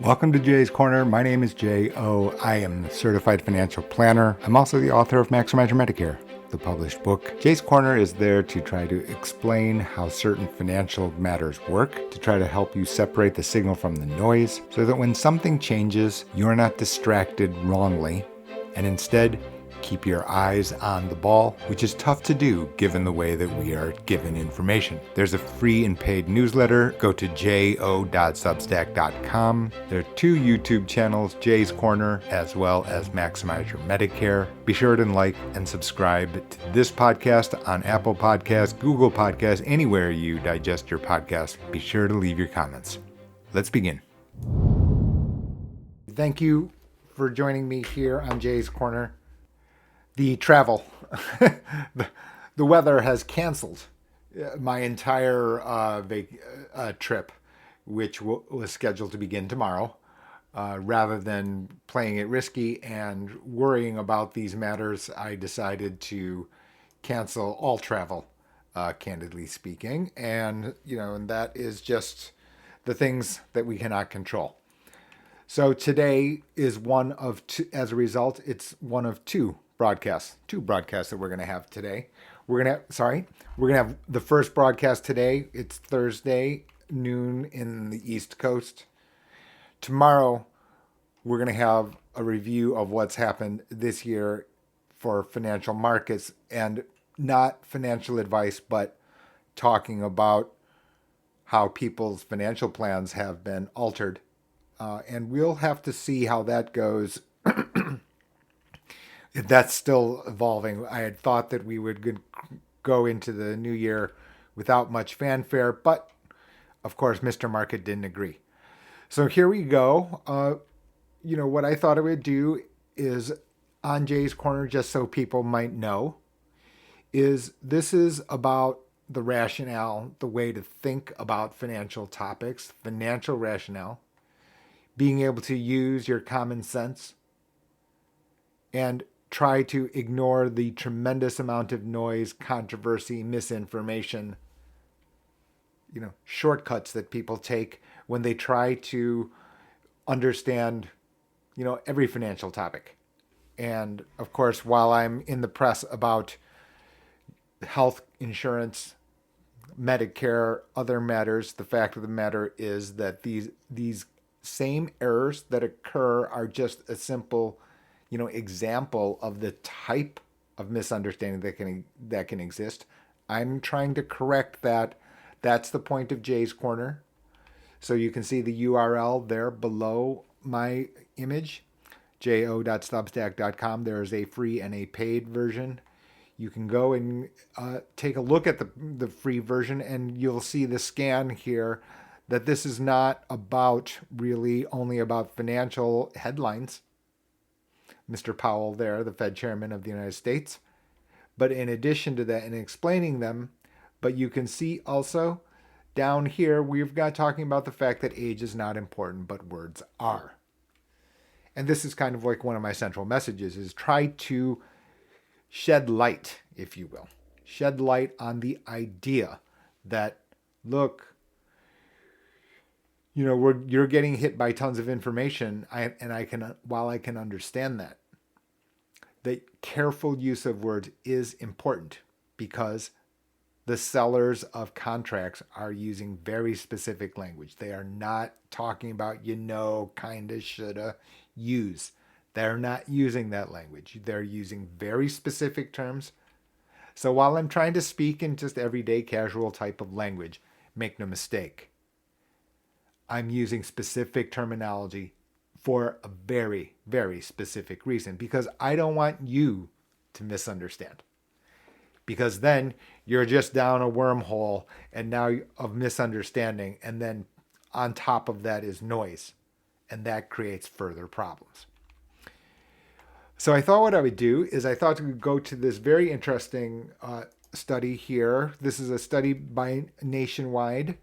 Welcome to Jay's Corner. My name is Jay O. I am the certified financial planner. I'm also the author of Maximize Your Medicare, the published book. Jay's Corner is there to try to explain how certain financial matters work, to try to help you separate the signal from the noise, so that when something changes, you're not distracted wrongly, and instead keep your eyes on the ball, which is tough to do given the way that we are given information. There's a free and paid newsletter. Go to jo.substack.com. There are two YouTube channels, Jay's Corner as well as Maximize Your Medicare. Be sure to like and subscribe to this podcast on Apple Podcasts, Google Podcasts, anywhere you digest your podcast. Be sure to leave your comments. Let's begin. Thank you for joining me here on Jay's Corner. The travel, the weather has canceled my entire trip, which was scheduled to begin tomorrow. Rather than playing it risky and worrying about these matters, I decided to cancel all travel, candidly speaking. And that is just the things that we cannot control. So today is one of two, as a result, it's one of two broadcasts that we're going to have today. We're going to have the first broadcast today. It's Thursday noon in the East Coast. Tomorrow, we're going to have a review of what's happened this year for financial markets, and not financial advice, but talking about how people's financial plans have been altered. And we'll have to see how that goes. That's still evolving. I had thought that we would go into the new year without much fanfare, but of course, Mr. Market didn't agree. So here we go. What I thought I would do is on Jay's Corner, just so people might know, this is about the rationale, the way to think about financial topics, financial rationale, being able to use your common sense and try to ignore the tremendous amount of noise, controversy, misinformation, shortcuts that people take when they try to understand, every financial topic. And of course, while I'm in the press about health insurance, Medicare, other matters, the fact of the matter is that these same errors that occur are just a simple example of the type of misunderstanding that can exist. I'm trying to correct that. That's the point of Jay's Corner. So you can see the URL there below my image, jo.substack.com. There is a free and a paid version. You can go and take a look at the free version, and you'll see the scan here that this is not only about financial headlines. Mr. Powell there, the Fed chairman of the United States. But in addition to that, in explaining them, but you can see also down here, we've got talking about the fact that age is not important, but words are. And this is kind of like one of my central messages, is try to shed light, if you will. Shed light on the idea that, look, you're getting hit by tons of information, while I can understand that, the careful use of words is important because the sellers of contracts are using very specific language. They are not talking about, kinda, shoulda, use. They're not using that language. They're using very specific terms. So while I'm trying to speak in just everyday casual type of language, make no mistake, I'm using specific terminology for a very, very specific reason, because I don't want you to misunderstand. Because then you're just down a wormhole and now of misunderstanding, and then on top of that is noise, and that creates further problems. So I thought what I would do is I thought we would go to this very interesting study here. This is a study by Northwestern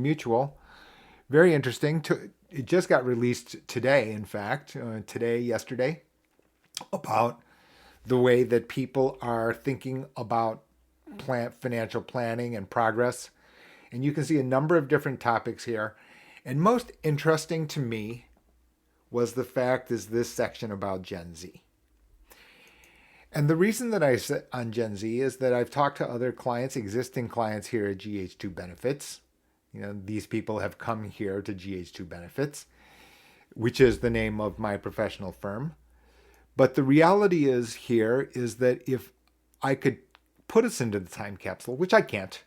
Mutual. Very interesting. It just got released today, in fact, yesterday, about the way that people are thinking about financial planning and progress. And you can see a number of different topics here. And most interesting to me was the fact is this section about Gen Z. And the reason that I said on Gen Z is that I've talked to other clients, existing clients here at GH2 Benefits. These people have come here to GH2 Benefits, which is the name of my professional firm. But the reality is here is that if I could put us into the time capsule, which I can't,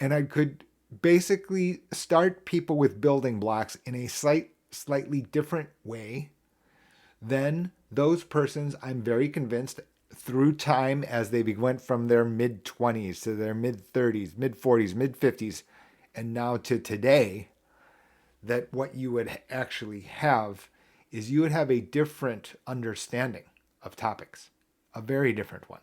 and I could basically start people with building blocks in a slightly different way, then those persons, I'm very convinced, through time as they went from their mid-20s to their mid-30s, mid-40s, mid-50s, and now to today, that what you would actually have is you would have a different understanding of topics, a very different one.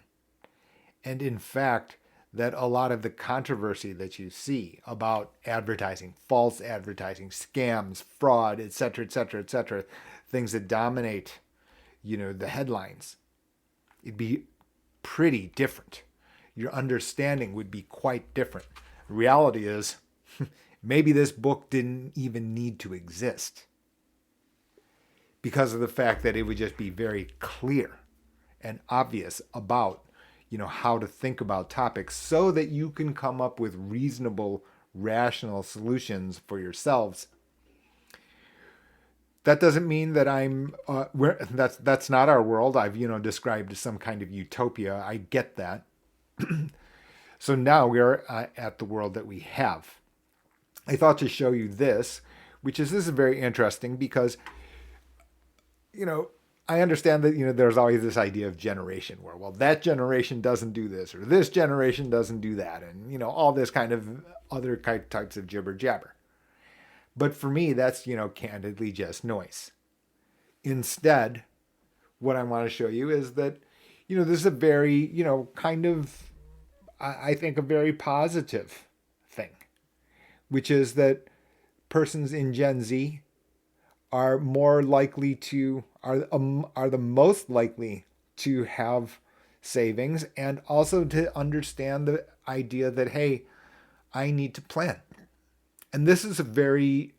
And in fact, that a lot of the controversy that you see about advertising, false advertising, scams, fraud, et cetera, et cetera, et cetera, things that dominate, the headlines, it'd be pretty different. Your understanding would be quite different. Reality is, maybe this book didn't even need to exist because of the fact that it would just be very clear and obvious about how to think about topics so that you can come up with reasonable, rational solutions for yourselves. That doesn't mean that that's not our world. I've described some kind of utopia. I get that. So now we're at the world that we have. I thought to show you this is very interesting because I understand that, there's always this idea of generation where, well, that generation doesn't do this or this generation doesn't do that. And, all this kind of other types of jibber jabber. But for me, that's, candidly just noise. Instead, what I want to show you is that, this is a very, kind of, I think, a very positive thing, which is that persons in Gen Z are more likely to are the most likely to have savings and also to understand the idea that, hey, I need to plan. And this is very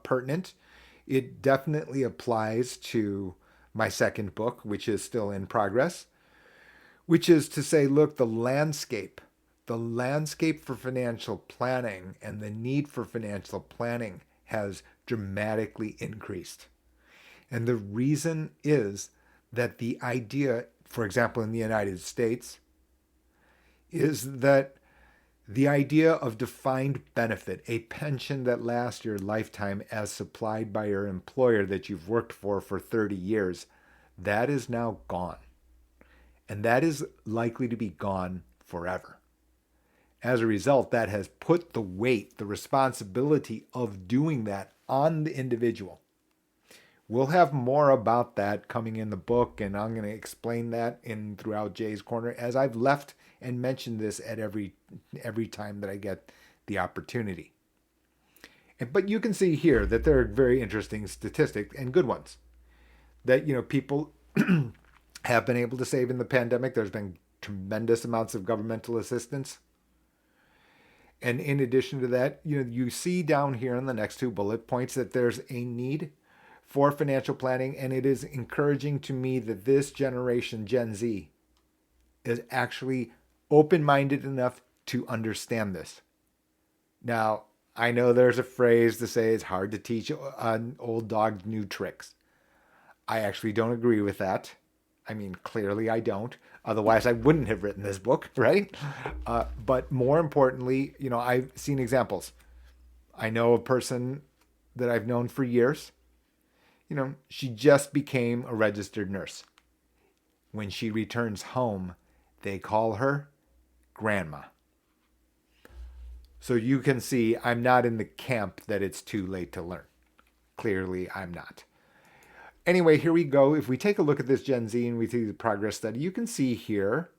pertinent. It definitely applies to my second book, which is still in progress, which is to say, look, the landscape for financial planning and the need for financial planning has dramatically increased. And the reason is that the idea, for example, in the United States, is that the idea of defined benefit, a pension that lasts your lifetime as supplied by your employer that you've worked for 30 years, that is now gone. And that is likely to be gone forever. As a result, that has put the weight, the responsibility of doing that on the individual. We'll have more about that coming in the book, and I'm going to explain that throughout Jay's Corner, as I've left and mentioned this at every time that I get the opportunity. But you can see here that there are very interesting statistics and good ones that people have been able to save in the pandemic. There's been tremendous amounts of governmental assistance. And in addition to that, you see down here in the next two bullet points that there's a need for financial planning, and it is encouraging to me that this generation, Gen Z, is actually open-minded enough to understand this. Now, I know there's a phrase to say it's hard to teach an old dog new tricks. I actually don't agree with that. I mean, clearly I don't. Otherwise, I wouldn't have written this book, right? But more importantly, I've seen examples. I know a person that I've known for years. She just became a registered nurse. When she returns home, they call her Grandma. So you can see I'm not in the camp that it's too late to learn. Clearly, I'm not. Anyway, here we go. If we take a look at this Gen Z and we see the progress study, you can see here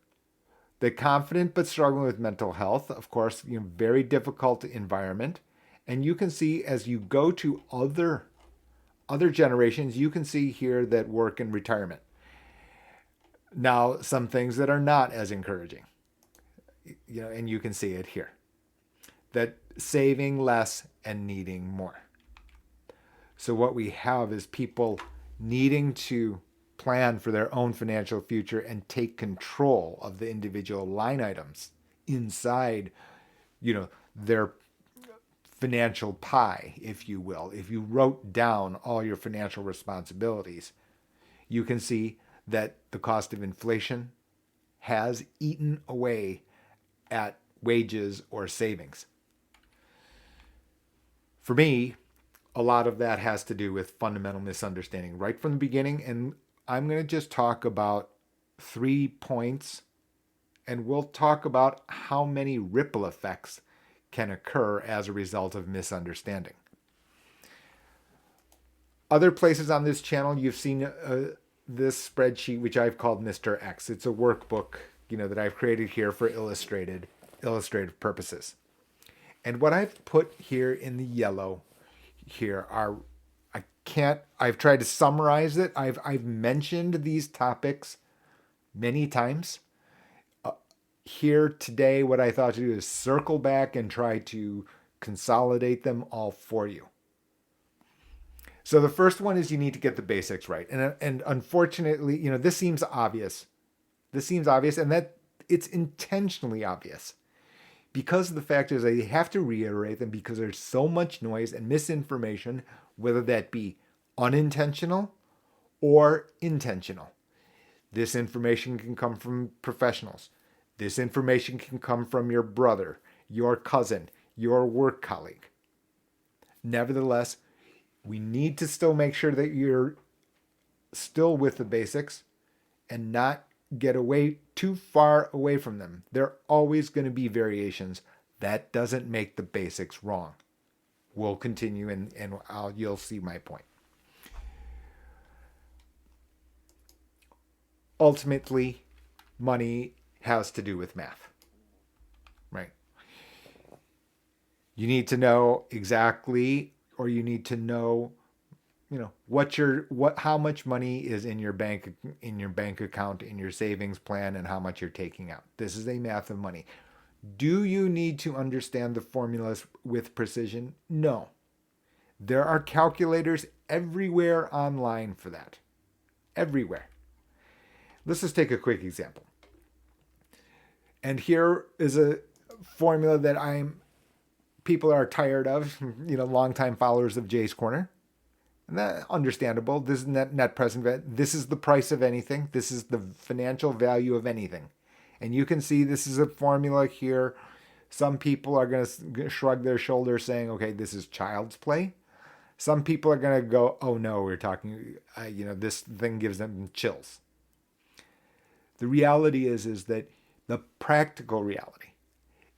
that confident but struggling with mental health, of course, very difficult environment. And you can see as you go to other generations, you can see here that work and retirement. Now, some things that are not as encouraging. and you can see it here, that saving less and needing more. So what we have is people needing to plan for their own financial future and take control of the individual line items inside, their financial pie, if you will. If you wrote down all your financial responsibilities, you can see that the cost of inflation has eaten away at wages or savings. For me, a lot of that has to do with fundamental misunderstanding right from the beginning. And I'm going to just talk about 3 points, and we'll talk about how many ripple effects can occur as a result of misunderstanding. Other places on this channel, you've seen this spreadsheet, which I've called Mr. X. It's a workbook, that I've created here for illustrative purposes. And what I've put here in the yellow here are, I've tried to summarize it. I've mentioned these topics many times. Here today, what I thought to do is circle back and try to consolidate them all for you. So the first one is you need to get the basics right. And unfortunately, this seems obvious. And that it's intentionally obvious. Because of the fact is I have to reiterate them because there's so much noise and misinformation, whether that be unintentional or intentional. This information can come from professionals. This information can come from your brother, your cousin, your work colleague. Nevertheless, we need to still make sure that you're still with the basics and not get too far away from them. There are always going to be variations. That doesn't make the basics wrong. We'll continue and you'll see my point. Ultimately, money has to do with math, right? You need to know exactly, or you need to know, how much money is in your bank account, in your savings plan, and how much you're taking out. This is a math of money. Do you need to understand the formulas with precision? No. There are calculators everywhere online for that. Everywhere. Let's just take a quick example. And here is a formula that people are tired of, longtime followers of Jay's Corner. And that's understandable. This is net present value. This is the price of anything. This is the financial value of anything. And you can see this is a formula here. Some people are going to shrug their shoulders saying, okay, this is child's play. Some people are going to go, oh no, we're talking, this thing gives them chills. The reality is that the practical reality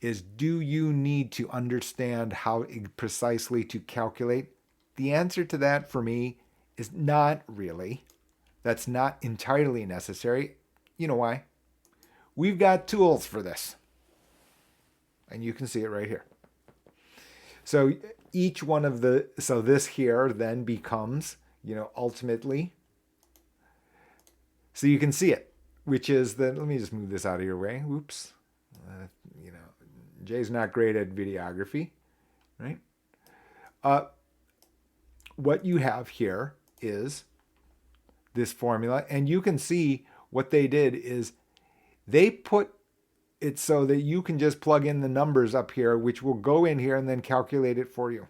is, do you need to understand how precisely to calculate? The answer to that for me is not really. That's not entirely necessary. You know why? We've got tools for this. And you can see it right here. So each one of this here then becomes, ultimately, so you can see it, which is let me just move this out of your way. Whoops. Jay's not great at videography, right? What you have here is this formula, and you can see what they did is they put it so that you can just plug in the numbers up here, which will go in here and then calculate it for you.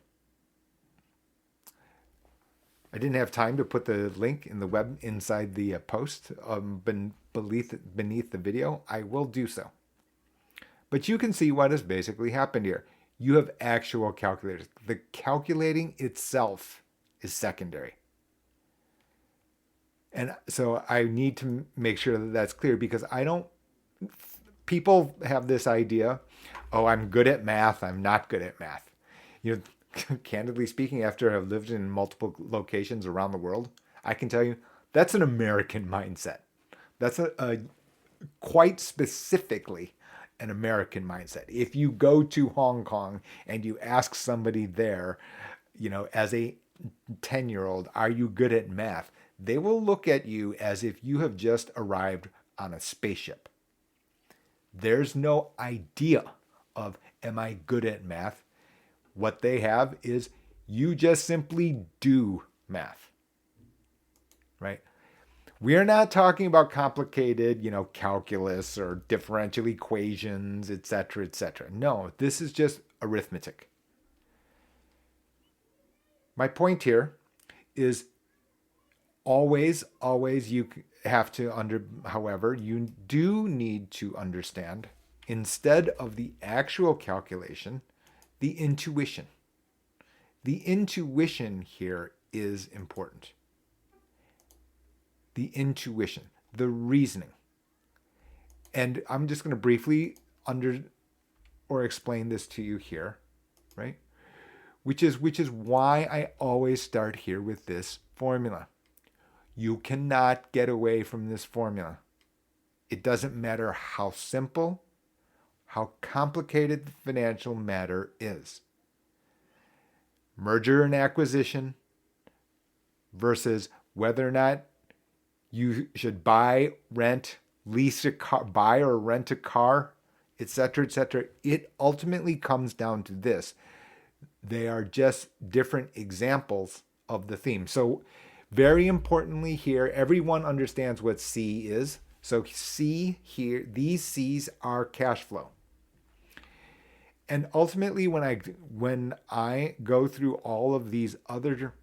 I didn't have time to put the link in the web inside the post beneath the video. I will do so. But you can see what has basically happened here. You have actual calculators. The calculating itself is secondary. And so I need to make sure that that's clear, because people have this idea, oh, I'm good at math, I'm not good at math. Candidly speaking, after I've lived in multiple locations around the world, I can tell you that's an American mindset. That's a quite specifically an American mindset. If you go to Hong Kong and you ask somebody there, as a 10-year-old, are you good at math? They will look at you as if you have just arrived on a spaceship. There's no idea of, am I good at math? What they have is you just simply do math, right? We're not talking about complicated, calculus or differential equations, et cetera, et cetera. No, this is just arithmetic. My point here is always you have to however, you do need to understand, instead of the actual calculation, the intuition. The intuition here is important. The intuition, the reasoning. And I'm just going to briefly explain this to you here, right? Which is why I always start here with this formula. You cannot get away from this formula. It doesn't matter how simple, how complicated the financial matter is. Merger and acquisition versus whether or not you should buy, rent, lease a car, buy or rent a car, etc., etc. It ultimately comes down to this. They are just different examples of the theme. So very importantly here, everyone understands what C is. So C here, these C's are cash flow. And ultimately, when I go through all of these other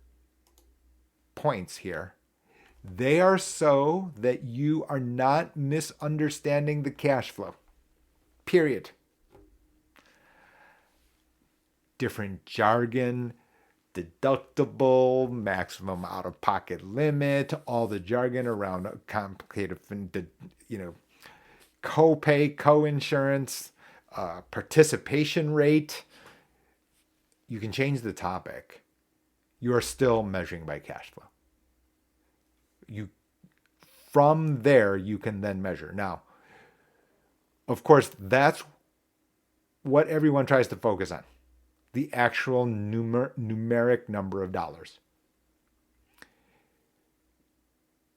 points here, they are so that you are not misunderstanding the cash flow. Period. Different jargon, deductible, maximum out-of-pocket limit, all the jargon around complicated, co-pay, co-insurance, participation rate. You can change the topic. You are still measuring by cash flow. From there, you can then measure. Now, of course, that's what everyone tries to focus on. The actual numeric number of dollars.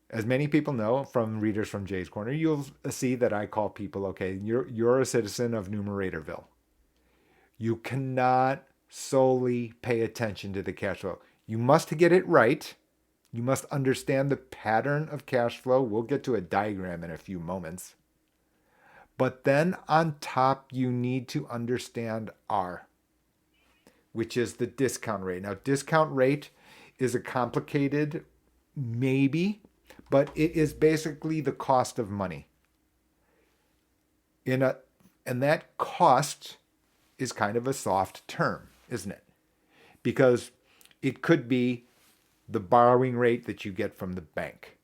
As many people know from readers from Jay's Corner, you'll see that I call people, okay, you're a citizen of Numeratorville. You cannot solely pay attention to the cash flow. You must get it right. You must understand the pattern of cash flow. We'll get to a diagram in a few moments. But then on top, you need to understand R, which is the discount rate. Now, discount rate is a complicated maybe, but it is basically the cost of money. And that cost is kind of a soft term, isn't it? Because it could be the borrowing rate that you get from the bank.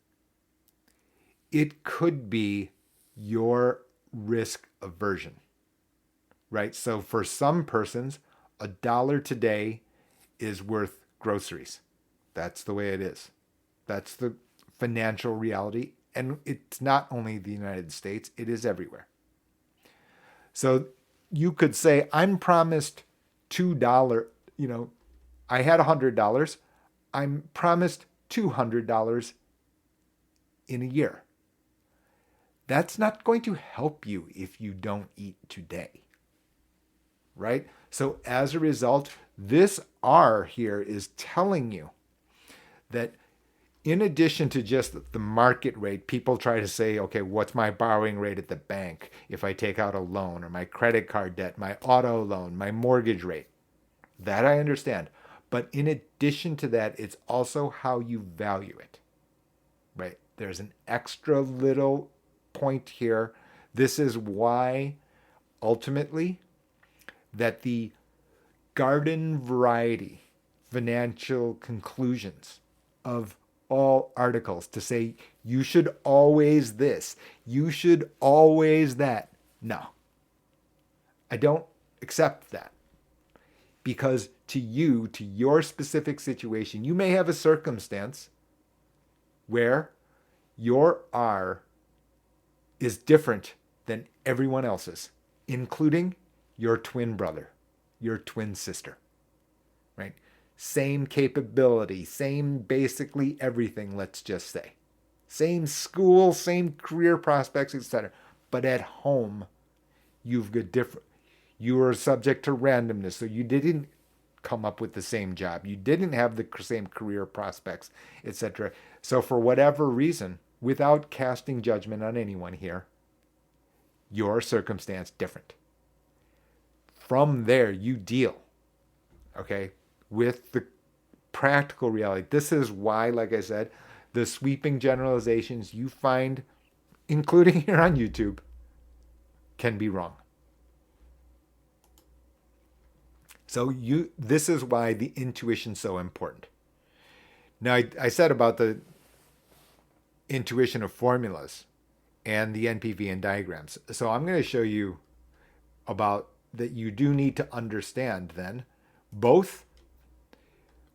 It could be your risk aversion, right? So for some persons, $1 today is worth groceries. That's the way it is. That's the financial reality. And it's not only the United States, it is everywhere. So you could say, I'm promised $2, I had $100. I'm promised $200 in a year. That's not going to help you if you don't eat today, right? So as a result, this R here is telling you that in addition to just the market rate, people try to say, okay, what's my borrowing rate at the bank if I take out a loan, or my credit card debt, my auto loan, my mortgage rate? That I understand. But in addition to that, it's also how you value it, right? There's an extra little point here. This is why ultimately that the garden variety financial conclusions of all articles to say you should always this, you should always that. No, I don't accept that. Because to you, to your specific situation, you may have a circumstance where your R is different than everyone else's, including your twin brother, your twin sister, right? Same capability, same basically everything, let's just say. Same school, same career prospects, etc. But at home, You've got different. You are subject to randomness, so you didn't come up with the same job. You didn't have the same career prospects, etc. So for whatever reason, without casting judgment on anyone here, your circumstance different. From there, you deal, okay, with the practical reality. This is why, like I said, the sweeping generalizations you find, including here on YouTube, can be wrong. So this is why the intuition's so important. Now, I said about the intuition of formulas and the NPV and diagrams. So I'm going to show you about that you do need to understand then both.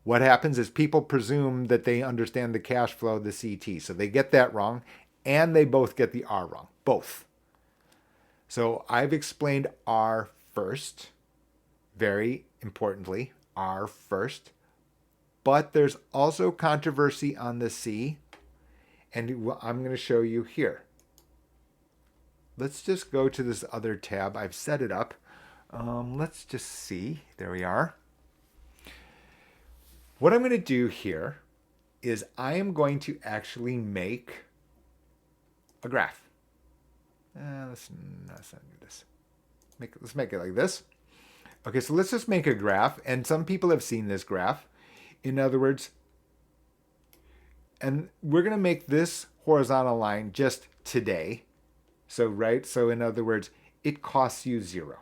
What happens is people presume that they understand the cash flow, the CT. So they get that wrong, and they both get the R wrong. Both. So I've explained R first, very importantly, R first. But there's also controversy on the C, and I'm going to show you here. Let's just go to this other tab. I've set it up. Let's just see. There we are. What I'm going to do here is I am going to actually make a graph. Let's not do this. Let's make it like this. Okay, so let's just make a graph. And some people have seen this graph. In other words, and we're going to make this horizontal line just today. So, right? So in other words, it costs you zero.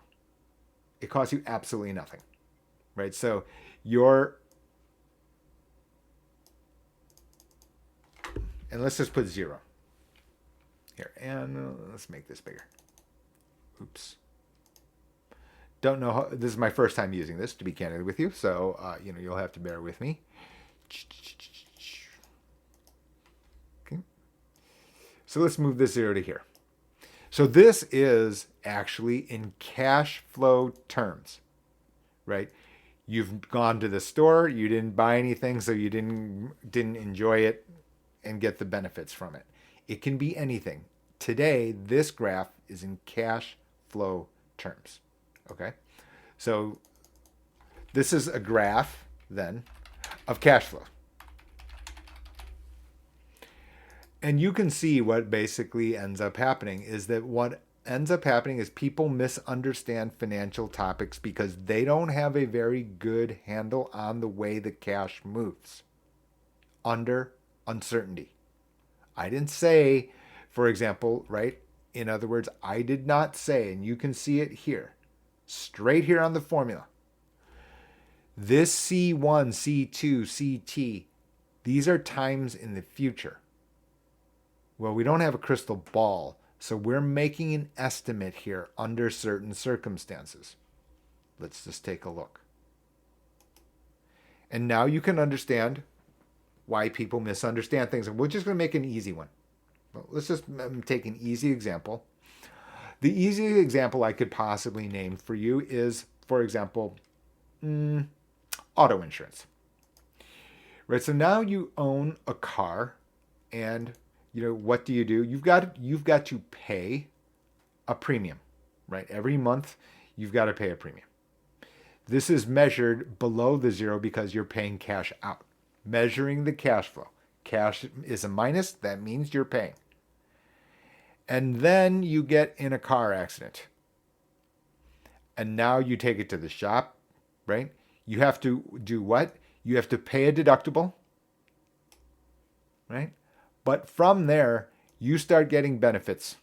It costs you absolutely nothing, right? So and let's just put 0 here. And let's make this bigger. Oops. Don't know how, this is my first time using this, to be candid with you. So, you'll have to bear with me. Okay. So let's move this 0 to here. So this is actually in cash flow terms, right? You've gone to the store, you didn't buy anything, so you didn't enjoy it and get the benefits from it. It can be anything. Today, this graph is in cash flow terms, okay? So this is a graph, then, of cash flow. And you can see what basically ends up happening is that what ends up happening is people misunderstand financial topics because they don't have a very good handle on the way the cash moves under uncertainty. I didn't say, for example, right? In other words, I did not say, and you can see it here, straight here on the formula. This C1, C2, CT, these are times in the future. Well, we don't have a crystal ball, so we're making an estimate here under certain circumstances. Let's just take a look. And now you can understand why people misunderstand things. And we're just going to make an easy one. Well, let's just take an easy example. The easiest example I could possibly name for you is, for example, auto insurance. Right, so now you own a car, and what do? You've got to pay a premium, right? Every month you've got to pay a premium. This is measured below the 0 because you're paying cash out. Measuring the cash flow. Cash is a minus, that means you're paying. And then you get in a car accident. And now you take it to the shop, right? You have to do what? You have to pay a deductible, right? But from there, you start getting benefits.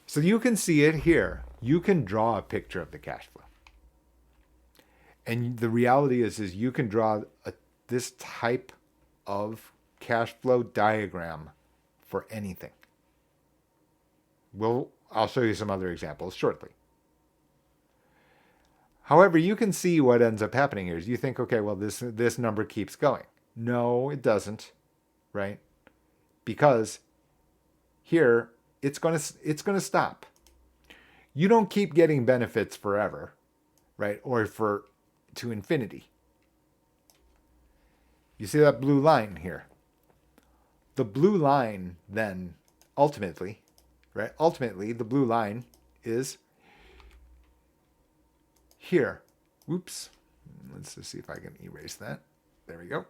So you can see it here. You can draw a picture of the cash flow. And the reality is you can draw this type of cash flow diagram for anything. I'll show you some other examples shortly. However, you can see what ends up happening here is you think, okay, well, this number keeps going. No, it doesn't, right? Because here it's going to stop. You don't keep getting benefits forever, right? Or to infinity. You see that blue line here? The blue line then ultimately right? Ultimately, the blue line is here. Whoops. Let's just see if I can erase that. There we go.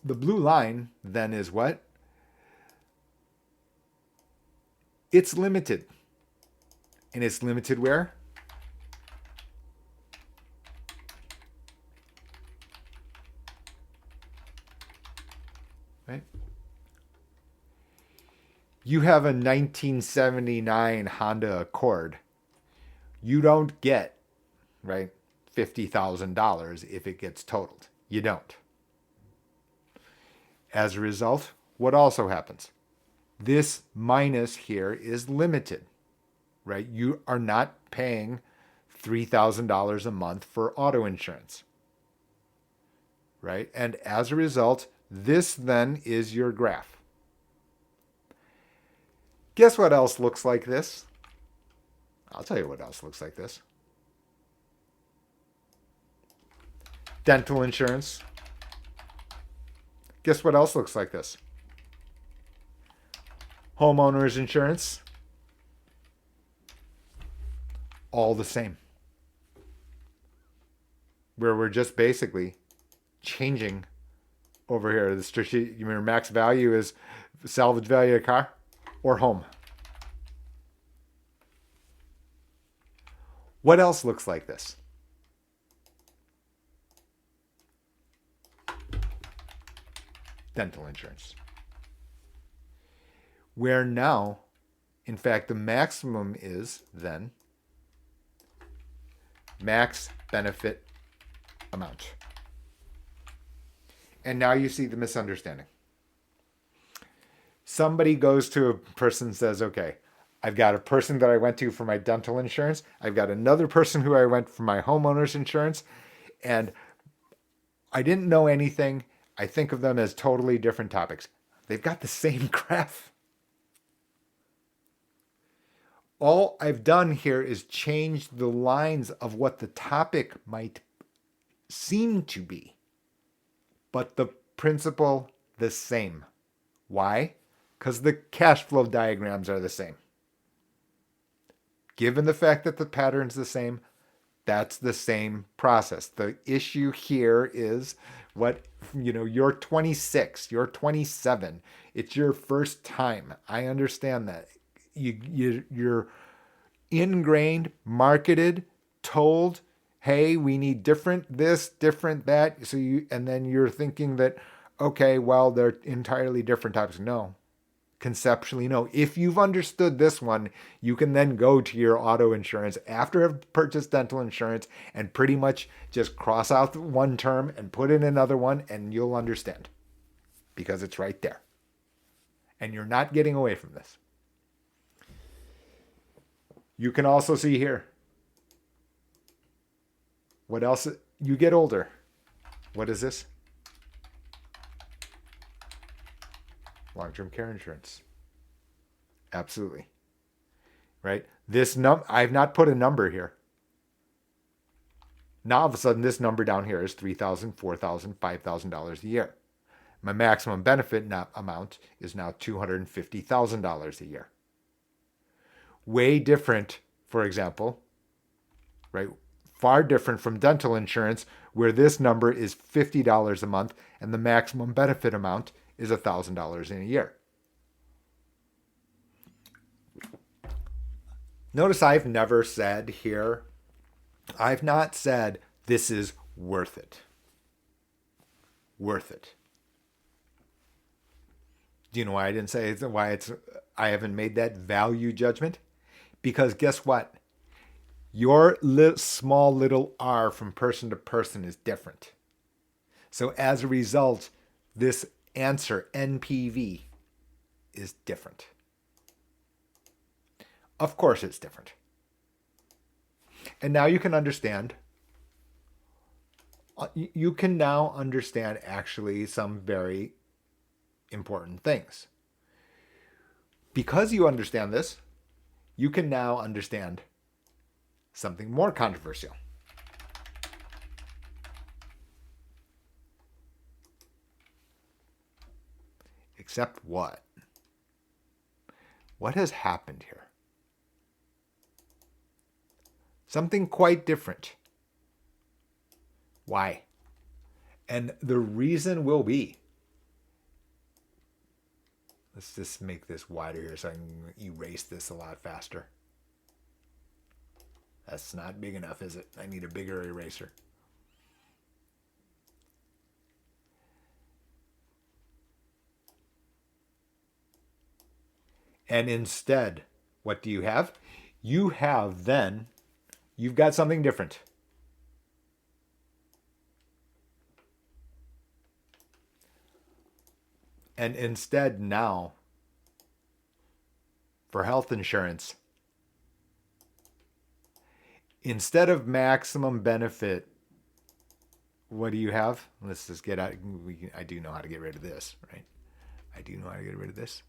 The blue line then is what? It's limited. And it's limited where? Right? You have a 1979 Honda Accord. You don't get, right, $50,000 if it gets totaled. You don't. As a result, what also happens? This minus here is limited, right? You are not paying $3,000 a month for auto insurance, right? And as a result, this then is your graph. Guess what else looks like this? I'll tell you what else looks like this. Dental insurance. Guess what else looks like this? Homeowners insurance. All the same. Where we're just basically changing over here. The strategic, your max value is salvage value of a car or home. What else looks like this? Dental insurance. Where now, in fact, the maximum is then max benefit amount. And now you see the misunderstanding. Somebody goes to a person and says, okay, I've got a person that I went to for my dental insurance. I've got another person who I went for my homeowner's insurance. And I didn't know anything. I think of them as totally different topics. They've got the same graph. All I've done here is change the lines of what the topic might seem to be, but the principle the same. Why? Because the cash flow diagrams are the same. Given the fact that the pattern's the same, that's the same process. The issue here is what, you're 26, you're 27. It's your first time. I understand that. You're ingrained, marketed, told, hey, we need different this, different that. And then you're thinking that, okay, well, they're entirely different types. No. Conceptually, no. If you've understood this one, you can then go to your auto insurance after you've purchased dental insurance and pretty much just cross out one term and put in another one, and you'll understand because it's right there. And you're not getting away from this. You can also see here. What else? You get older. What is this? Long-term care insurance. Absolutely. Right? I've not put a number here. Now all of a sudden this number down here is $3,000, $4,000, $5,000 a year. My maximum benefit amount is now $250,000 a year. Way different, for example, right? Far different from dental insurance, where this number is $50 a month and the maximum benefit amount is $1,000 in a year. Notice I've never said here, I've not said this is worth it. Worth it. Do you know why I didn't say I haven't made that value judgment? Because guess what? Your small little r from person to person is different. So as a result, this answer, NPV, is different. Of course it's different. And now you can understand. You can now understand actually some very important things. Because you understand this, you can now understand something more controversial. Except what? What has happened here? Something quite different. Why? And the reason will be, let's just make this wider here so I can erase this a lot faster. That's not big enough, is it? I need a bigger eraser. And instead, what do you have? You've got something different. And instead now, for health insurance, instead of maximum benefit, what do you have? Let's just get out. I do know how to get rid of this, right? I do know how to get rid of this.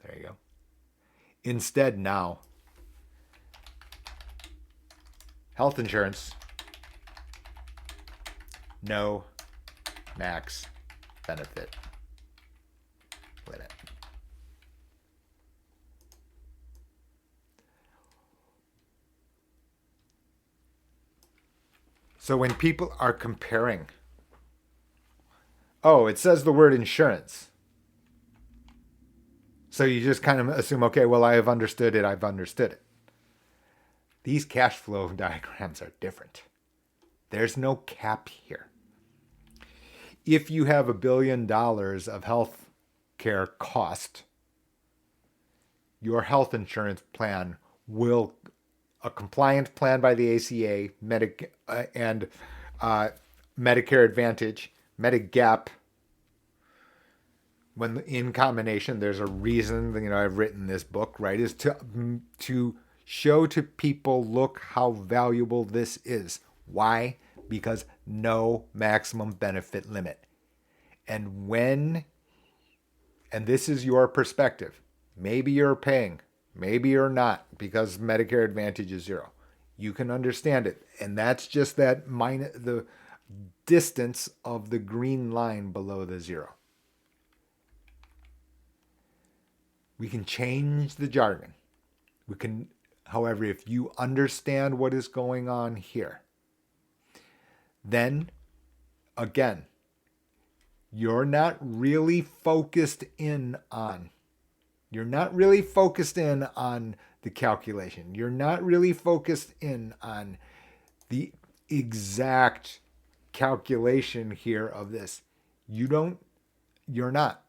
There you go. Instead now, health insurance, no max benefit limit. So when people are comparing, oh, it says the word insurance. So you just kind of assume, okay, well, I have understood it. I've understood it. These cash flow diagrams are different. There's no cap here. If you have $1 billion of health care cost, your health insurance plan will, a compliant plan by the ACA, and Medicare Advantage, Medigap, when in combination, there's a reason, I've written this book, right, is to show to people, look how valuable this is. Why? Because no maximum benefit limit. And this is your perspective. Maybe you're paying, maybe you're not, because Medicare Advantage is zero. You can understand it. And that's just the distance of the green line below the zero. We can change the jargon. However, if you understand what is going on here, then again, you're not really focused in on the calculation. You're not really focused in on the exact calculation here of this. You're not.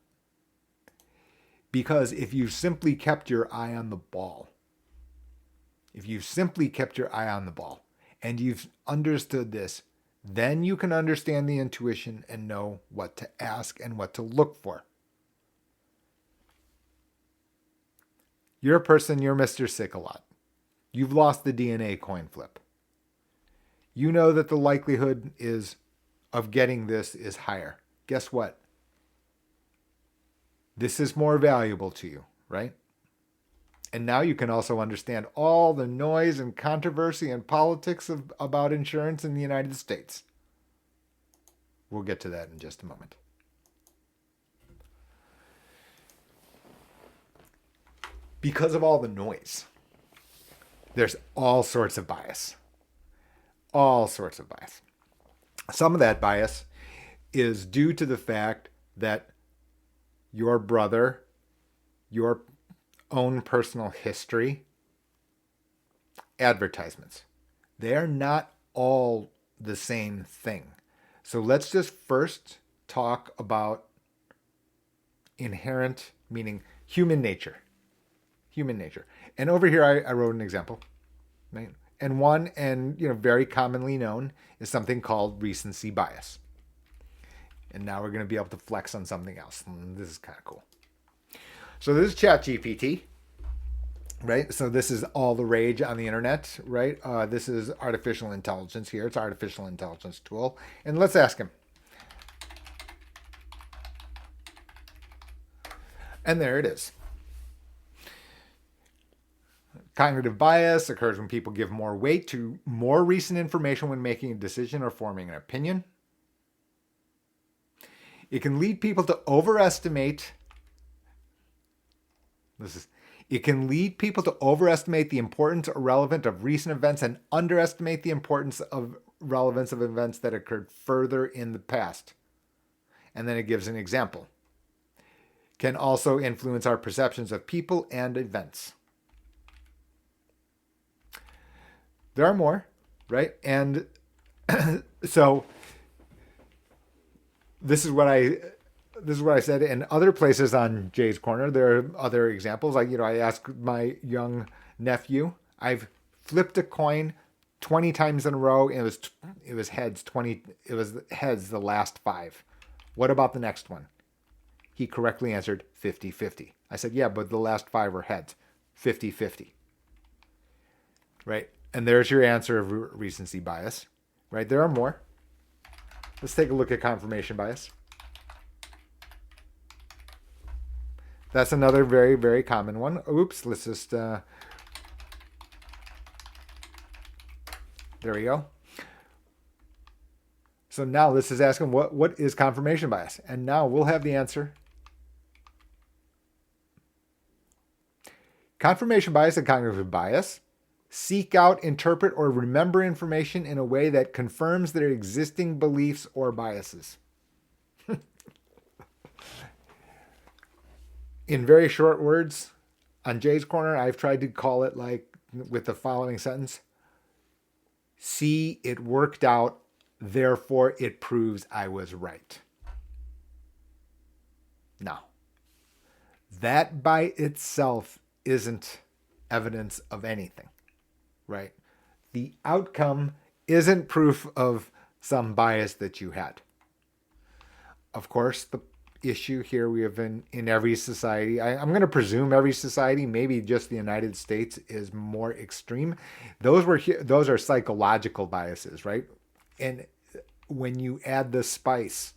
Because if you simply kept your eye on the ball, and you've understood this, then you can understand the intuition and know what to ask and what to look for. You're a person, you're Mr. Sick-a-Lot. You've lost the DNA coin flip. You know that the likelihood of getting this is higher. Guess what? This is more valuable to you, right? And now you can also understand all the noise and controversy and politics about insurance in the United States. We'll get to that in just a moment. Because of all the noise, there's all sorts of bias. All sorts of bias. Some of that bias is due to the fact that your brother, your own personal history, advertisements. They are not all the same thing. So let's just first talk about inherent, meaning human nature. Human nature. And over here I wrote an example. Right? And one, very commonly known, is something called recency bias. And now we're going to be able to flex on something else. And this is kind of cool. So this is ChatGPT, right? So this is all the rage on the internet, right? This is artificial intelligence here. It's an artificial intelligence tool. And let's ask him. And there it is. Cognitive bias occurs when people give more weight to more recent information when making a decision or forming an opinion. It can lead people to overestimate. It can lead people to overestimate the importance or relevance of recent events and underestimate the importance of relevance of events that occurred further in the past. And then it gives an example. Can also influence our perceptions of people and events. There are more, right? And so this is what I said in other places on Jay's Corner. There are other examples. Like, I asked my young nephew, I've flipped a coin 20 times in a row, and it was heads the last 5. What about the next one? He correctly answered 50-50. I said, yeah, but the last 5 are heads. 50-50. Right? And there's your answer of recency bias. Right? There are more. Let's take a look at confirmation bias. That's another very, very common one. Oops, let's just... there we go. So now this is asking what is confirmation bias? And now we'll have the answer. Confirmation bias and cognitive bias seek out, interpret, or remember information in a way that confirms their existing beliefs or biases. In very short words, on Jay's Corner, I've tried to call it like with the following sentence. See, it worked out, therefore it proves I was right. Now, that by itself isn't evidence of anything, right? The outcome isn't proof of some bias that you had. Of course, the issue here we have in every society, I'm going to presume every society, maybe just the United States is more extreme. Those are psychological biases, right? And when you add the spice,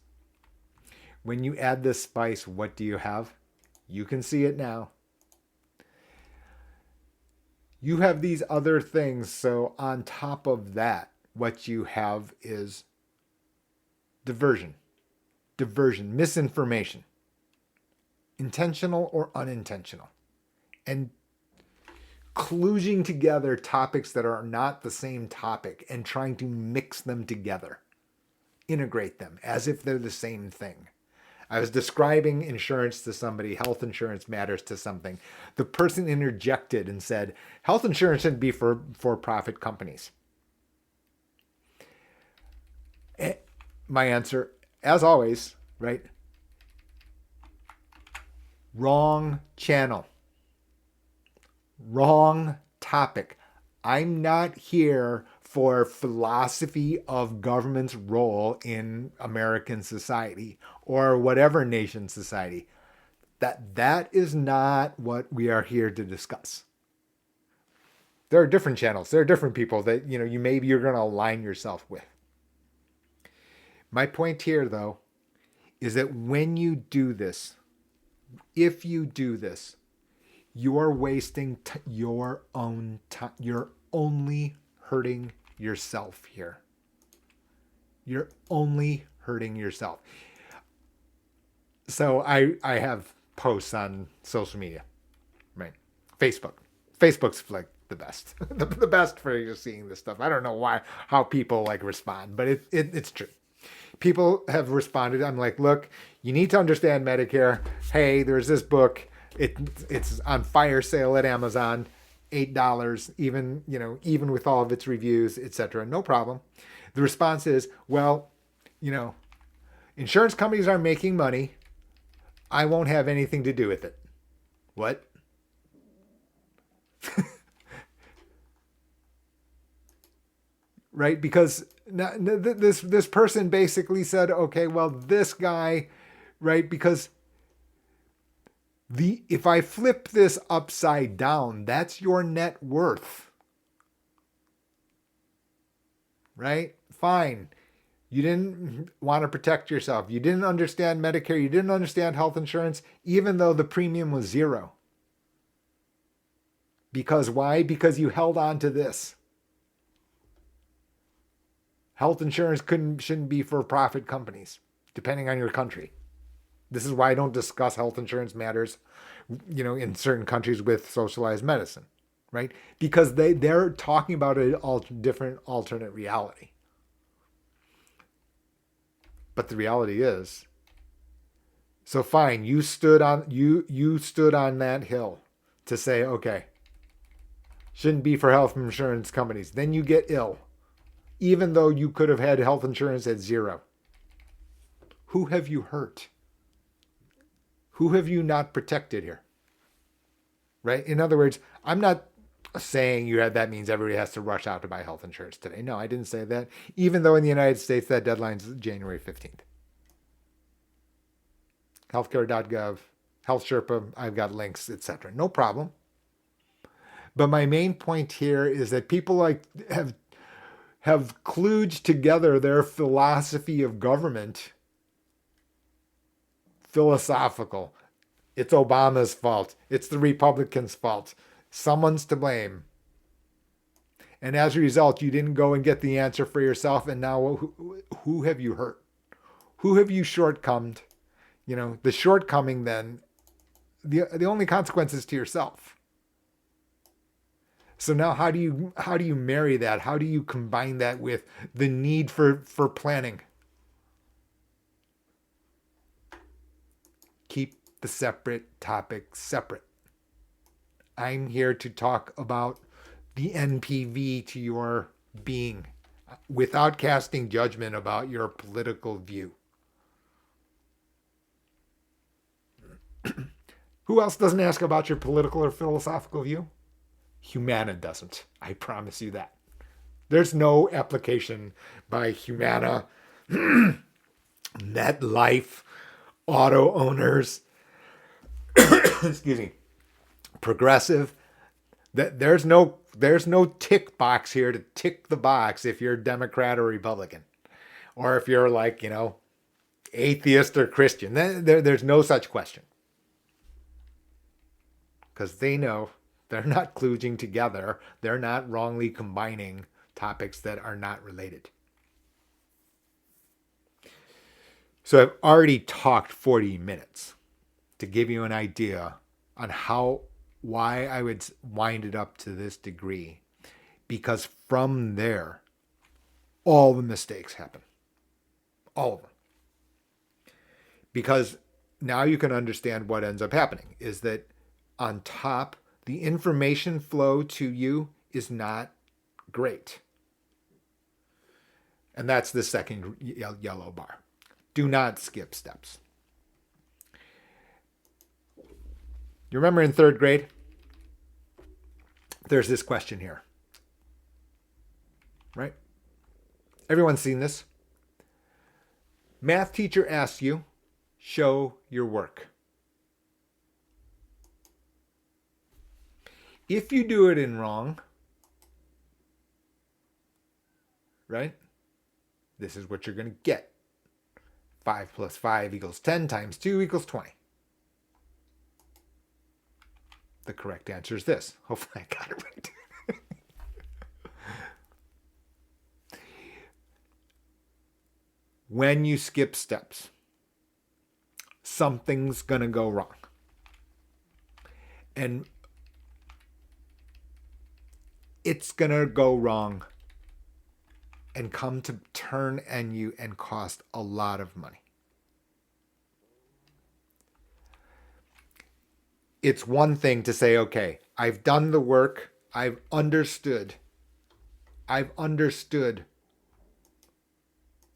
what do you have? You can see it now. You have these other things. So on top of that, what you have is diversion, misinformation, intentional or unintentional, and kludging together topics that are not the same topic and trying to mix them together, integrate them as if they're the same thing. I was describing insurance to somebody, health insurance matters to something. The person interjected and said, health insurance shouldn't be for for-profit companies. My answer, as always, right? Wrong channel. Wrong topic. I'm not here for philosophy of government's role in American society or whatever nation society. That is not what we are here to discuss. There are different channels. There are different people that you're going to align yourself with. My point here, though, is that when you do this, if you do this, you are wasting your own time. You're only hurting yourself here. You're only hurting yourself. So I have posts on social media, right? Facebook's like the best, the best for seeing this stuff. I don't know how people respond, but it's true. People have responded. I'm like, look, you need to understand Medicare. Hey, there's this book. It's on fire sale at Amazon, $8, even with all of its reviews, etc. No problem. The response is, well, insurance companies are making money. I won't have anything to do with it. What? Right? Because this person basically said, okay, well, this guy, right? Because if I flip this upside down, that's your net worth. Right? Fine. You didn't want to protect yourself. You didn't understand Medicare. You didn't understand health insurance, even though the premium was 0. Because why? Because you held on to this. Health insurance shouldn't be for profit companies, depending on your country. This is why I don't discuss health insurance matters, in certain countries with socialized medicine, right? Because they're talking about a different alternate reality. But the reality is, so fine, you stood on that hill to say, okay, shouldn't be for health insurance companies. Then you get ill, even though you could have had health insurance at zero. Who have you hurt? Who have you not protected here? Right? In other words, I'm not saying that means everybody has to rush out to buy health insurance today. No, I didn't say that. Even though in the United States that deadline's January 15th. Healthcare.gov, Health Sherpa, I've got links, etc. No problem. But my main point here is that people have kludged together their philosophy of government. Philosophical. It's Obama's fault. It's the Republicans' fault. Someone's to blame. And as a result, you didn't go and get the answer for yourself. And now who have you hurt? Who have you shortcomed? The shortcoming then, the only consequence is to yourself. So now how do you marry that? How do you combine that with the need for planning? Keep the separate topics separate. I'm here to talk about the NPV to your being without casting judgment about your political view. Who else doesn't ask about your political or philosophical view? Humana doesn't. I promise you that. There's no application by Humana, MetLife, auto owners, excuse me, Progressive. There's no tick box here to tick the box if you're Democrat or Republican, or if you're atheist or Christian. There's no such question, because they know they're not kludging together. They're not wrongly combining topics that are not related. So I've already talked 40 minutes to give you an idea on why I would wind it up to this degree, because from there, all the mistakes happen. All of them. Because now you can understand what ends up happening is that on top, the information flow to you is not great. And that's the second yellow bar. Do not skip steps. You remember in third grade, there's this question here, right? Everyone's seen this. Math teacher asks you, show your work. If you do it in wrong, right? This is what you're going to get. 5 plus 5 equals 10 times 2 equals 20. The correct answer is this. Hopefully I got it right. When you skip steps, something's going to go wrong. And it's going to go wrong and come to turn on you and cost a lot of money. It's one thing to say, okay, I've done the work. I've understood,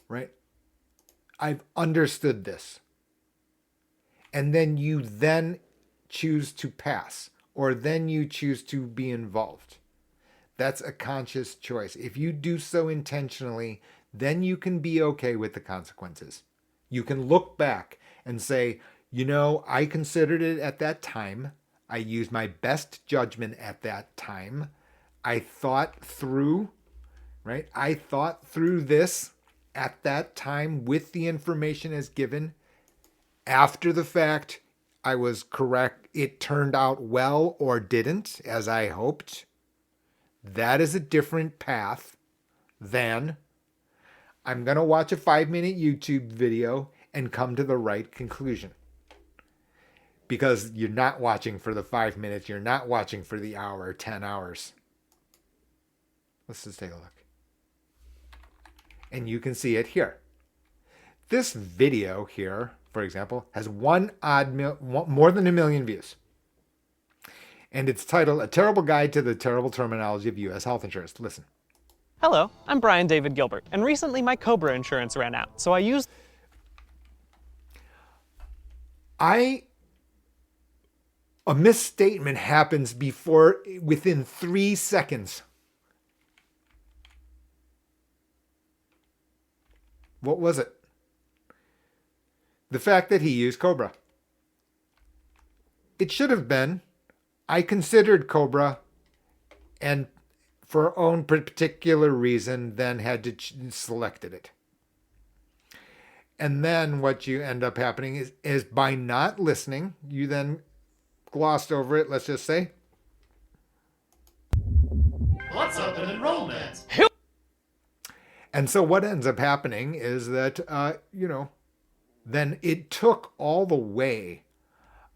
right? I've understood this. And then you choose to pass, or then you choose to be involved. That's a conscious choice. If you do so intentionally, then you can be okay with the consequences. You can look back and say, I considered it at that time. I used my best judgment at that time. I thought through, right? I thought through this at that time with the information as given. After the fact, I was correct. It turned out well or didn't, as I hoped. That is a different path than I'm going to watch a 5-minute YouTube video and come to the right conclusion. because you're not watching for the 5 minutes. You're not watching for the hour, 10 hours. Let's just take a look. And you can see it here. This video here, for example, has more than 1 million views. And it's titled, A Terrible Guide to the Terrible Terminology of U.S. Health Insurance. Listen. Hello, I'm Brian David Gilbert, and recently my Cobra insurance ran out, so I used... A misstatement happens within 3 seconds. What was it? The fact that he used Cobra. It should have been, I considered Cobra, and for own particular reason, then had to selected it. And then what you end up happening is by not listening, you then glossed over it, let's just say. What's up in enrollment? And so what ends up happening is that, then it took all the way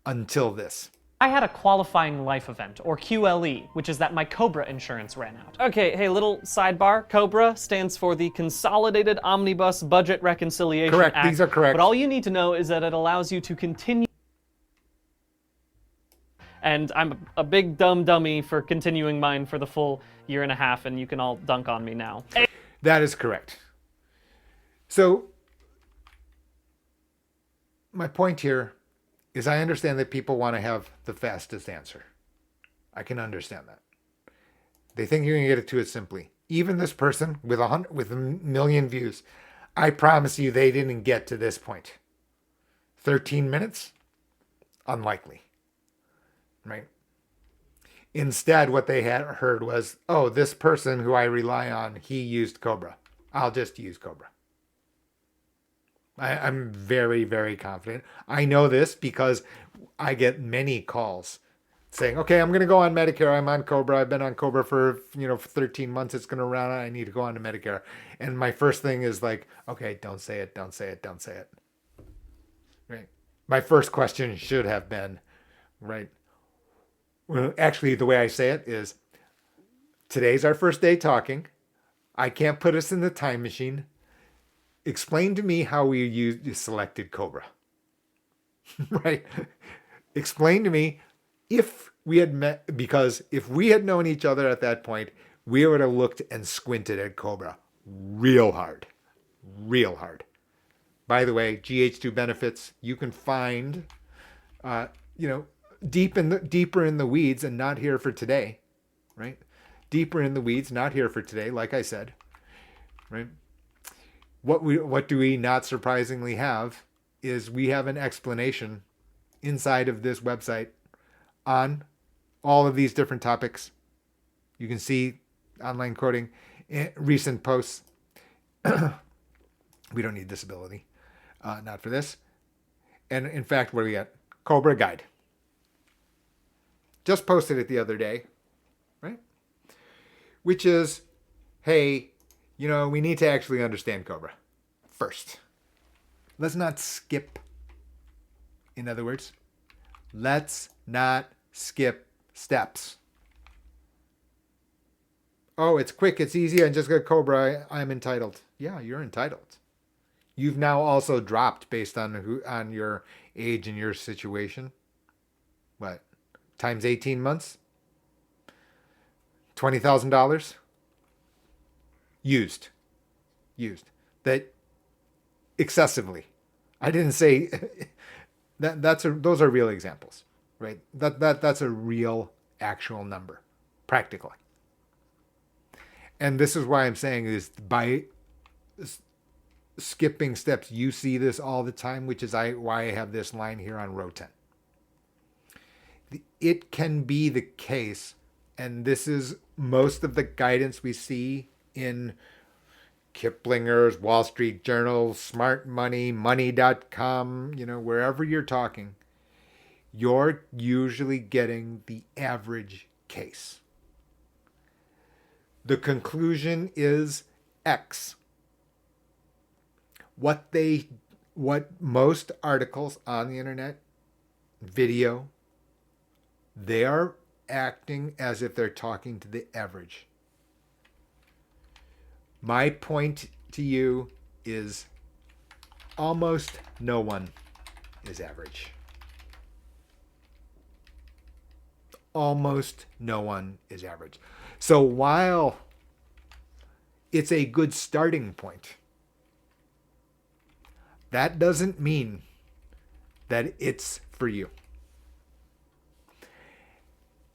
until this. I had a qualifying life event, or QLE, which is that my Cobra insurance ran out. Okay, hey, little sidebar. Cobra stands for the Consolidated Omnibus Budget Reconciliation Correct, Act. these are correct. But all you need to know is that it allows you to continue. And I'm a big dumb dummy for continuing mine for the full year and a half, and you can all dunk on me now. That is correct. So, my point here is I understand that people want to have the fastest answer. I can understand that. They think you can get it to it simply. Even this person with a million views, I promise you they didn't get to this point. 13 minutes? Unlikely. Right? Instead, what they had heard was, oh, this person who I rely on, he used Cobra. I'll just use Cobra. I'm very, very confident. I know this because I get many calls saying, okay, I'm going to go on Medicare. I'm on Cobra. I've been on Cobra for 13 months. It's going to run out. I need to go on to Medicare. And my first thing is like, okay, don't say it. Don't say it. Don't say it. Right. My first question should have been, right. Well, actually, the way I say it is, today's our first day talking. I can't put us in the time machine. Explain to me how you selected Cobra. Right? Explain to me if we had met, because if we had known each other at that point, we would have looked and squinted at Cobra real hard. Real hard. By the way, GH2 benefits, you can find, deeper in the weeds and not here for today, right? Deeper in the weeds, not here for today, like I said, right? What do we not surprisingly have is we have an explanation inside of this website on all of these different topics. You can see online quoting, recent posts. We don't need disability, not for this. And in fact, what do we got? Cobra Guide. Just posted it the other day, right? Which is, hey, we need to actually understand Cobra first. Let's not skip. In other words, let's not skip steps. Oh, it's quick, it's easy, I just got Cobra, I'm entitled. Yeah, you're entitled. You've now also dropped based on your age and your situation. What? Times 18 months? $20,000? Used. That excessively. I didn't say those are real examples, right? That's a real actual number, practically. And this is why I'm saying is by skipping steps, you see this all the time, which is why I have this line here on row 10. It can be the case, and this is most of the guidance we see in Kiplinger's, Wall Street Journal, Smart Money, Money.com, wherever you're talking, you're usually getting the average case. The conclusion is X. What most articles on the internet video, they are acting as if they're talking to the average. My point to you is almost no one is average. Almost no one is average. So while it's a good starting point, that doesn't mean that it's for you.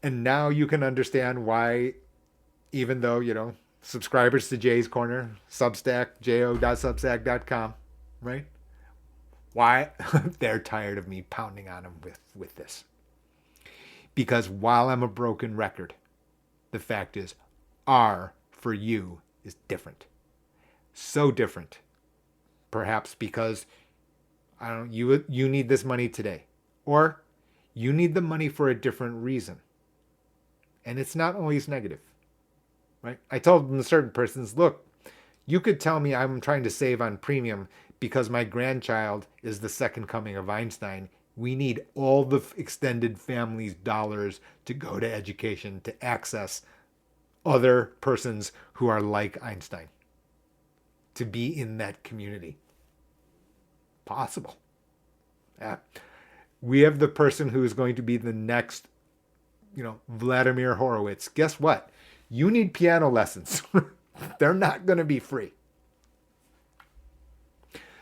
And now you can understand why, even though, subscribers to Jay's Corner, Substack, jo.substack.com, right? Why they're tired of me pounding on them with this. Because while I'm a broken record, the fact is, R for you is different. So different. Perhaps because you need this money today. Or you need the money for a different reason. And it's not always negative. Right? I told certain persons, look, you could tell me I'm trying to save on premium because my grandchild is the second coming of Einstein. We need all the extended family's dollars to go to education, to access other persons who are like Einstein, to be in that community. Possible. Yeah. We have the person who is going to be the next, Vladimir Horowitz. Guess what? You need piano lessons. They're not going to be free.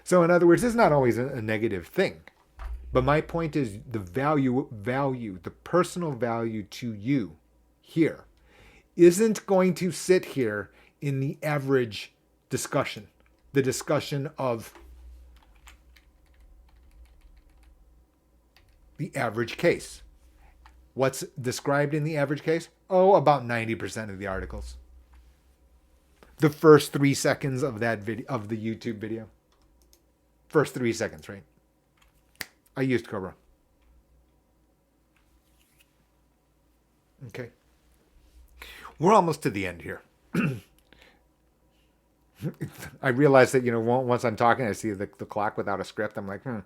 So in other words, it's not always a negative thing. But my point is the value, the personal value to you here isn't going to sit here in the average discussion, the discussion of the average case. What's described in the average case? Oh, about 90% of the articles. The first 3 seconds of that video, of the YouTube video. First 3 seconds, right? I used Cobra. Okay. We're almost to the end here. I realize that, once I'm talking, I see the clock without a script. I'm like, I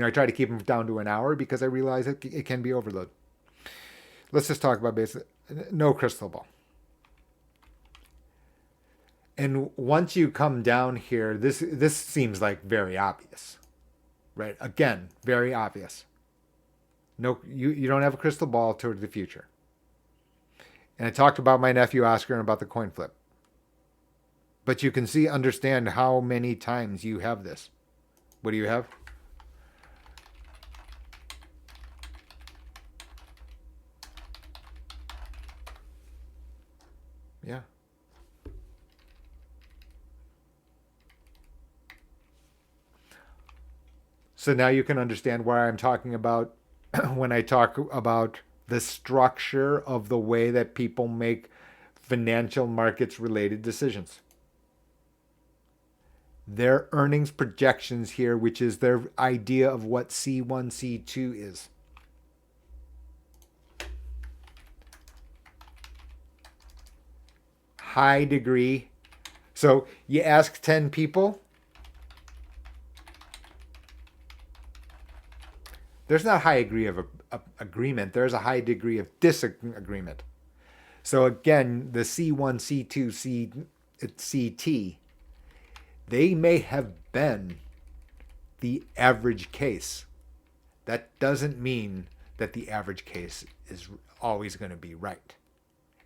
try to keep them down to an hour because I realize it can be overload. Let's just talk about no crystal ball. And once you come down here, this seems like very obvious, right? Again, very obvious. No, you don't have a crystal ball toward the future. And I talked about my nephew Oscar and about the coin flip. But you can understand how many times you have this. What do you have? Yeah. So now you can understand why I'm talking about when I talk about the structure of the way that people make financial markets related decisions. Their earnings projections here, which is their idea of what C1, C2 is. High degree. So you ask 10 people, there's not a high degree of agreement. There's a high degree of disagreement. So again, the C1, C2, CT, they may have been the average case. That doesn't mean that the average case is always going to be right.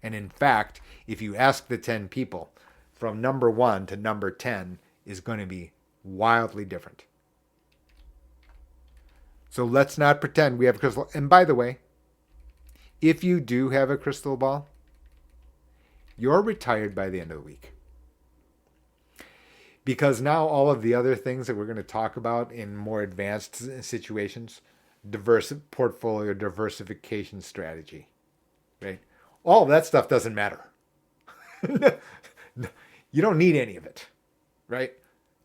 And in fact, if you ask the 10 people, from number 1 to number 10 is going to be wildly different. So let's not pretend we have a crystal. And by the way, if you do have a crystal ball, you're retired by the end of the week. Because now all of the other things that we're going to talk about in more advanced situations, portfolio diversification strategy, right? All of that stuff doesn't matter. You don't need any of it, right?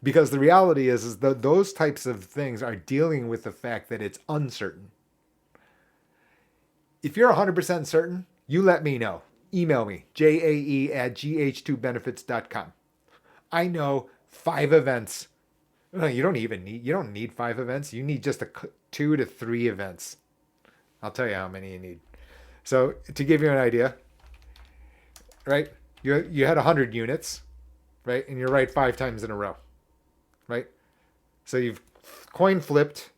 Because the reality is that those types of things are dealing with the fact that it's uncertain. If you're 100% certain, you let me know. Email me, jae@gh2benefits.com. I know 5 events. No, you don't need 5 events. You need just 2 to 3 events I'll tell you how many you need. So to give you an idea, right? You had 100 units, right? And you're right 5 times in a row, right? So you've coin flipped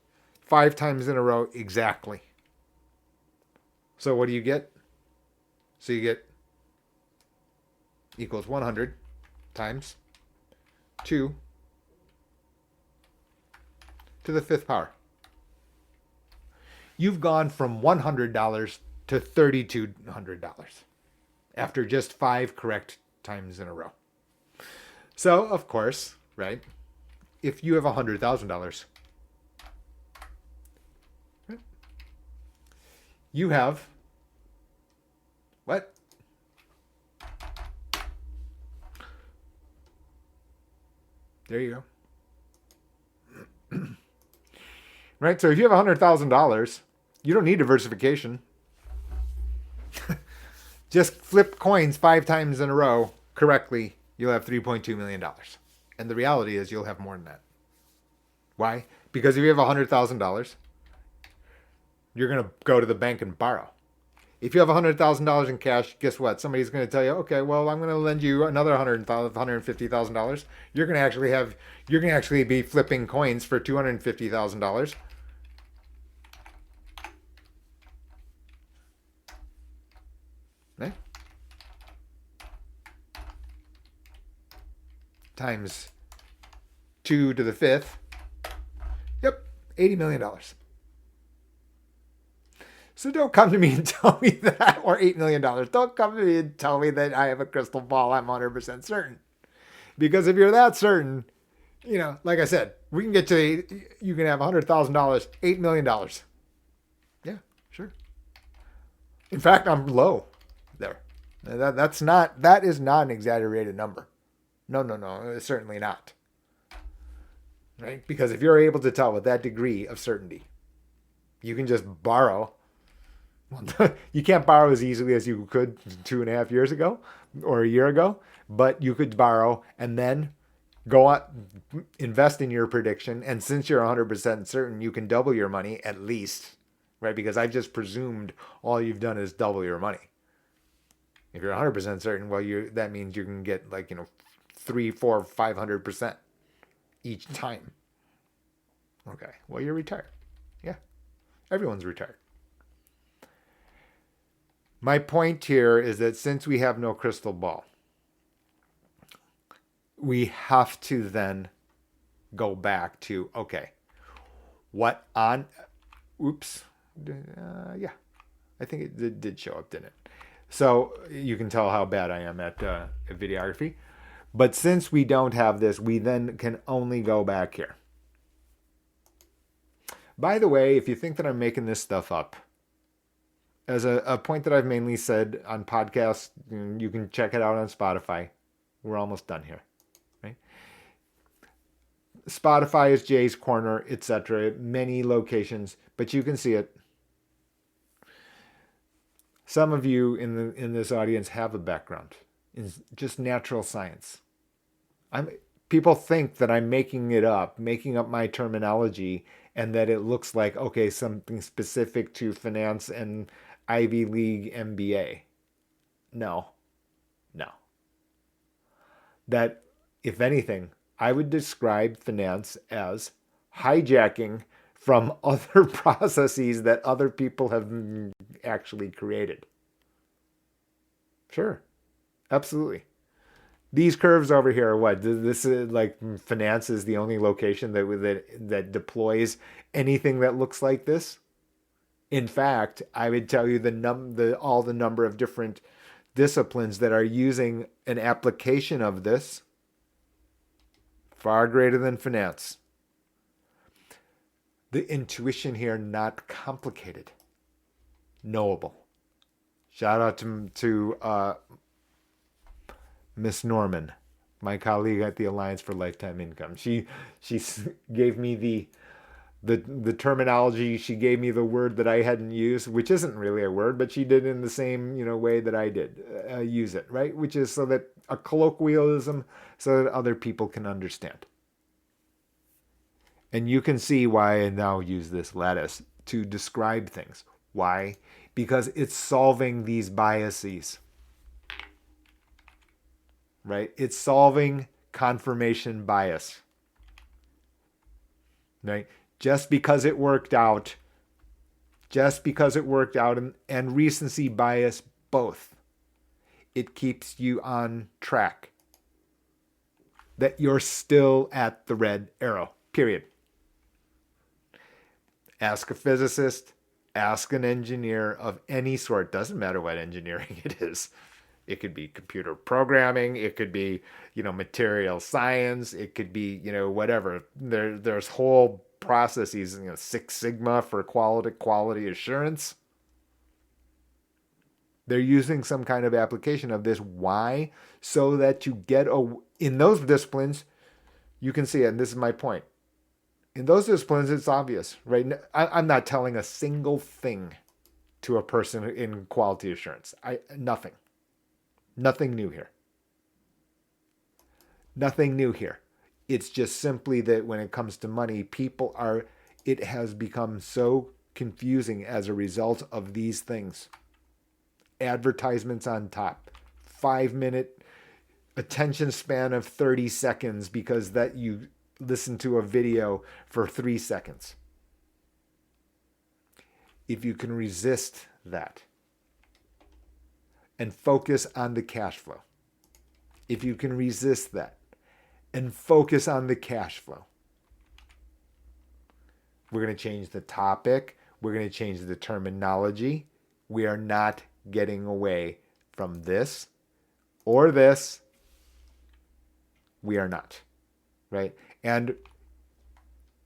5 times in a row exactly. So what do you get? So you get equals 100 times 2 to the 5th power. You've gone from $100 to $3,200 after just 5 correct times in a row. So, of course, right, if you have $100,000, you have what? There you go. Right? So if you have $100,000, you don't need diversification. Just flip coins 5 times in a row correctly, you'll have $3.2 million. And the reality is you'll have more than that. Why? Because if you have $100,000, you're going to go to the bank and borrow. If you have $100,000 in cash, guess what? Somebody's going to tell you, okay, well, I'm going to lend you another $150,000. You're going to actually be flipping coins for $250,000. Right? Times 2 to the 5th. Yep, $80 million. So don't come to me and tell me that, or $8 million. Don't come to me and tell me that I have a crystal ball. I'm 100% certain. Because if you're that certain, like I said, we can get to, you can have $100,000, $8 million. Yeah, sure. In fact, I'm low there. That is not an exaggerated number. No, it's certainly not. Right? Because if you're able to tell with that degree of certainty, you can just borrow. You can't borrow as easily as you could 2.5 years ago or a year ago, but you could borrow and then go on, invest in your prediction. And since you're 100% certain, you can double your money at least, right? Because I've just presumed all you've done is double your money. If you're 100% certain, well, that means you can get 3, 4, 500% each time. Okay, well, you're retired. Yeah, everyone's retired. My point here is that since we have no crystal ball, we have to then go back to, okay, I think it did show up, didn't it? So you can tell how bad I am at videography. But since we don't have this, we then can only go back here. By the way, if you think that I'm making this stuff up, as a point that I've mainly said on podcasts, you can check it out on Spotify. We're almost done here, right? Spotify is Jay's Corner, etc. Many locations, but you can see it. Some of you in this audience have a background in just natural science. People think that I'm making up my terminology, and that it looks like, okay, something specific to finance and Ivy League MBA. No. That, if anything, I would describe finance as hijacking from other processes that other people have actually created. Sure. Absolutely. These curves over here are what? This is like finance is the only location that deploys anything that looks like this. In fact, I would tell you all the number of different disciplines that are using an application of this far greater than finance. The intuition here, not complicated, knowable. Shout out to Miss Norman, my colleague at the Alliance for Lifetime Income. She gave me the terminology. She gave me the word that I hadn't used, which isn't really a word, but she did in the same way that I did use it, right? Which is so that a colloquialism, so that other people can understand. And you can see why I now use this lattice to describe things. Why? Because it's solving these biases, right? It's solving confirmation bias, right? Just because it worked out, and recency bias both, it keeps you on track. That you're still at the red arrow, period. Ask a physicist, ask an engineer of any sort. Doesn't matter what engineering it is. It could be computer programming. It could be, material science. It could be, whatever. There's whole processes, Six Sigma for quality assurance. They're using some kind of application of this. Why? So that you get in those disciplines, you can see it. And this is my point. In those disciplines, it's obvious, right? I'm not telling a single thing to a person in quality assurance. Nothing. Nothing new here. Nothing new here. It's just simply that when it comes to money, it has become so confusing as a result of these things. Advertisements on top. 5-minute attention span of 30 seconds because that you listen to a video for 3 seconds. If you can resist that and focus on the cash flow, if you can resist that and focus on the cash flow, we're going to change the topic. We're going to change the terminology. We are not getting away from this or this. We are not, right? And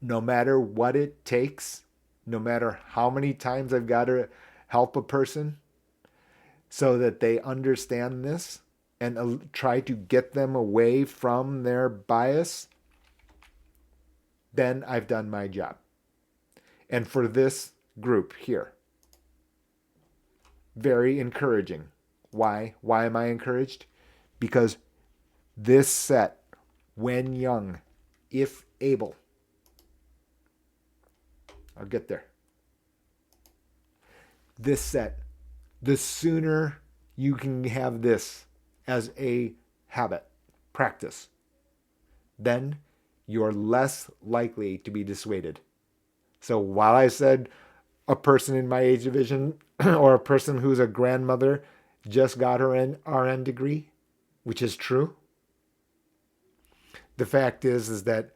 no matter what it takes, no matter how many times I've got to help a person so that they understand this and try to get them away from their bias, then I've done my job. And for this group here, very encouraging. Why? Why am I encouraged? Because this set, when young, if able, I'll get there. This set, the sooner you can have this as a habit, practice, then you're less likely to be dissuaded. So while I said a person in my age division or a person who's a grandmother just got her RN degree, which is true, the fact is that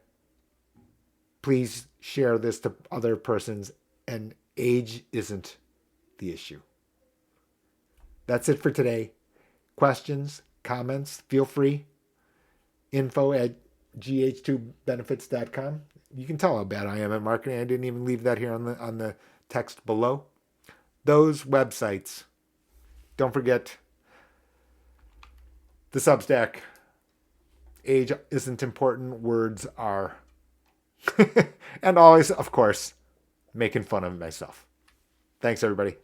please share this to other persons, and age isn't the issue. That's it for today. Questions, comments, feel free. info@gh2benefits.com. You can tell how bad I am at marketing. I didn't even leave that here on the text below. Those websites. Don't forget the Substack. Age isn't important. Words are. And always, of course, making fun of myself. Thanks, everybody.